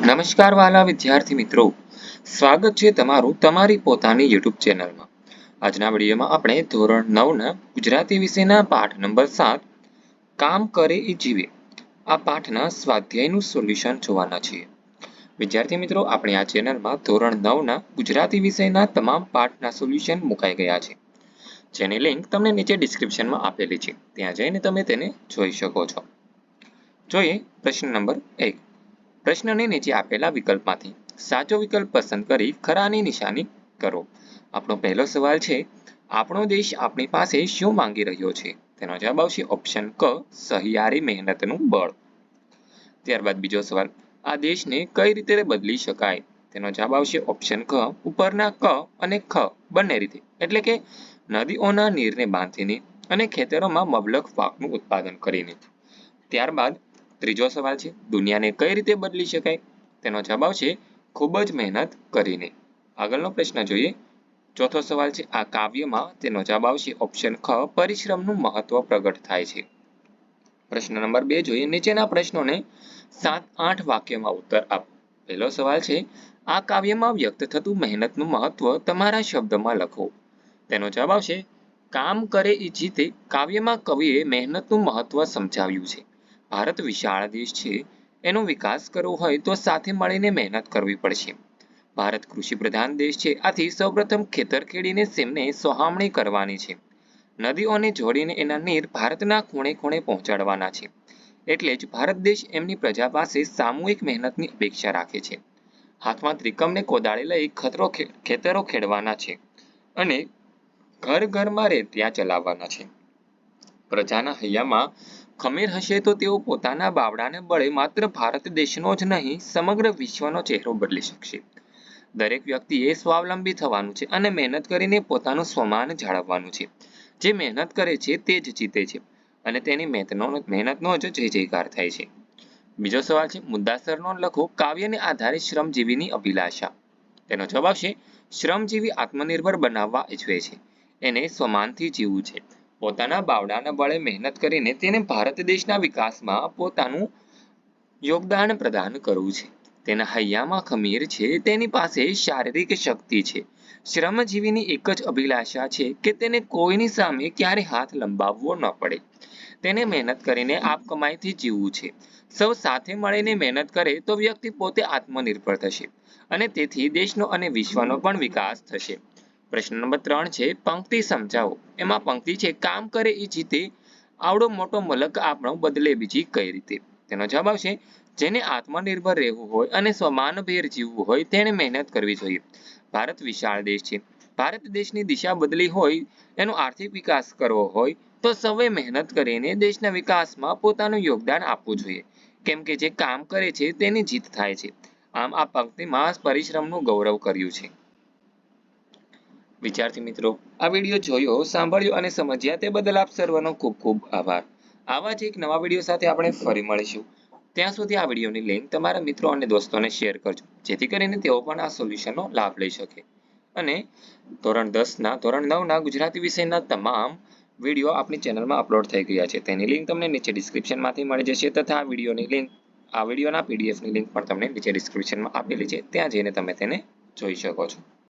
નમસ્કાર વાલા વિદ્યાર્થી મિત્રો, સ્વાગત છે તમારું તમારી પોતાની YouTube ચેનલમાં। આજના વિડીયોમાં આપણે ધોરણ 9ના ગુજરાતી વિષયના પાઠ નંબર 7 કામ કરે એ જીવે આ પાઠના સ્વાધ્યાયનું સોલ્યુશન જોવાના છીએ। વિદ્યાર્થી મિત્રો, આપણે આ ચેનલમાં ધોરણ 9ના ગુજરાતી વિષયના તમામ પાઠના સોલ્યુશન મુકાઈ ગયા છે, જેની લિંક તમને નીચે ડિસ્ક્રિપ્શનમાં આપેલી છે, ત્યાં જઈને તમે તેને જોઈ શકો છો। જોઈએ પ્રશ્ન નંબર 1। પ્રશ્નની નીચે આપેલા વિકલ્પમાંથી સાચો વિકલ્પ પસંદ કરી ખરાની નિશાની કરો। આપણો પહેલો સવાલ છે, આપણો દેશ આપણી પાસે શું માંગી રહ્યો છે? તેનો જવાબ આવશે ઓપ્શન ક, સહિયારી મહેનતનું બળ। ત્યારબાદ બીજો સવાલ, આ દેશને કઈ રીતે બદલી શકાય? તેનો જવાબ આવશે ઓપ્શન ક, ઉપરના ક અને ખ બંને રીતે, એટલે કે નદીઓના નીરને બાંધીને અને ખેતરોમાં મબલખ પાકનું ઉત્પાદન કરીને। ત્યારબાદ ત્રીજો સવાલ છે, દુનિયાને કઈ રીતે બદલી શકાય? તેનો જવાબ આવશે ખૂબ જ મહેનત કરીને। આગળનો પ્રશ્ન જોઈએ। ચોથો સવાલ છે, આ કાવ્યમાં? તેનો જવાબ આવશે ઓપ્શન ખ, પરિશ્રમનું મહત્વ પ્રગટ થાય છે। પ્રશ્ન નંબર 2 જોઈએ। નીચેના પ્રશ્નોને 7-8 વાક્યમાં ઉત્તર આપો। પહેલો સવાલ છે, આ કાવ્યમાં વ્યક્ત થતું મહેનતનું મહત્વ તમારા શબ્દમાં લખો। તેનો જવાબ આવશે કામ કરે એ જીતે કાવ્યમાં કવિએ મહેનતનું મહત્વ સમજાવ્યું છે। ભારત વિશાળ દેશ છે, એનો વિકાસ કરવો હોય તો સાથે મળીને મહેનત કરવી પડશે। ભારત કૃષિ પ્રધાન દેશ છે, આથી સૌપ્રથમ ખેતર ખેડીને તેમને સોહામણી કરવાની છે। નદીઓને જોડીને એના નીર ભારતના ખૂણે ખૂણે પહોંચાડવાના છે, એટલે જ ભારત દેશ એમની પ્રજા પાસે સામૂહિક મહેનતની અપેક્ષા રાખે છે। હાથમાં ત્રિકમને કોદાળી લઈ ખેતરો ખેડવાના છે અને ઘર ઘરમાં રેતિયા ચલાવવાના છે। પ્રજાના હૈયામાં ખમીર હશે તો તેઓ પોતાના બાવડાને બળે માત્ર ભારત દેશનો જ નહીં, સમગ્ર વિશ્વનો ચહેરો બદલી શકશે। દરેક વ્યક્તિએ સ્વાવલંબી થવાનું છે અને મહેનત કરીને પોતાનું સ્વમાન જાળવવાનું છે। જે મહેનત કરે છે તે જ જીતે છે અને તેની મહેનતનો જ જય જયકાર થાય છે। બીજો સવાલ છે, મુદ્દાસર નોંધ લખો, કાવ્યને આધારે શ્રમજીવીની અભિલાષા। તેનો જવાબ આવશે શ્રમજીવી આત્મનિર્ભર બનાવવા ઈચ્છે છે, એને સ્વમાનથી જીવવું છે, પોતાના બાવડાના બળે મહેનત કરીને તેને ભારત દેશના વિકાસમાં પોતાનું યોગદાન પ્રદાન કરવું છે। તેના હૈયામાં ખમીર છે, તેની પાસે શારીરિક શક્તિ છે। શ્રમજીવીની એક જ અભિલાષા છે કે તેને કોઈની સામે ક્યારે હાથ લંબાવવો ન પડે, તેને મહેનત કરીને આપ કમાઈથી જીવવું છે। સૌ સાથે મળીને મહેનત કરે તો વ્યક્તિ પોતે આત્મનિર્ભર થશે અને તેથી દેશનો અને વિશ્વનો પણ વિકાસ થશે। પ્રશ્ન નંબર 3 છે, પંક્તિ સમજાવો। એમાં પંક્તિ છે, કામ કરે એ જીતે આવડો મોટો મલક આપણો બદલે બીજી કઈ રીતે? તેનો જવાબ આવશે જેને આત્મનિર્ભર રહેવું હોય અને સ્વમાનભેર જીવવું હોય તેણે મહેનત કરવી જોઈએ। ભારત વિશાળ દેશ છે, ભારત દેશની દિશા બદલી હોય, એનો આર્થિક વિકાસ કરવો હોય તો સૌએ મહેનત કરીને દેશના વિકાસમાં પોતાનું યોગદાન આપવું જોઈએ, કેમ કે જે કામ કરે છે તેની જીત થાય છે। આમ આ પંક્તિમાં પરિશ્રમનું ગૌરવ કર્યું છે। વિદ્યાર્થી મિત્રો, આ વિડીયો જોયો, સાંભળ્યો અને સમજ્યા તે બદલ આપ સર્વનો ખૂબ ખૂબ આભાર। આવા જ એક નવા વિડીયો સાથે આપણે ફરી મળીશું। ત્યાં સુધી આ વિડીયોની લિંક તમારા મિત્રો અને દોસ્તોને શેર કરજો, જેથી કરીને તેઓ પણ આ સોલ્યુશનનો લાભ લઈ શકે। અને ધોરણ 9ના ગુજરાતી વિષયના તમામ વિડીયો આપણી ચેનલમાં અપલોડ થઈ ગયા છે, તેની લિંક તમને નીચે ડિસ્ક્રિપ્શનમાંથી મળી જશે, તથા આ વિડીયોના PDF ની લિંક પણ તમને નીચે ડિસ્ક્રિપ્શનમાં આપેલી છે, ત્યાં જઈને તમે તેને જોઈ શકો છો।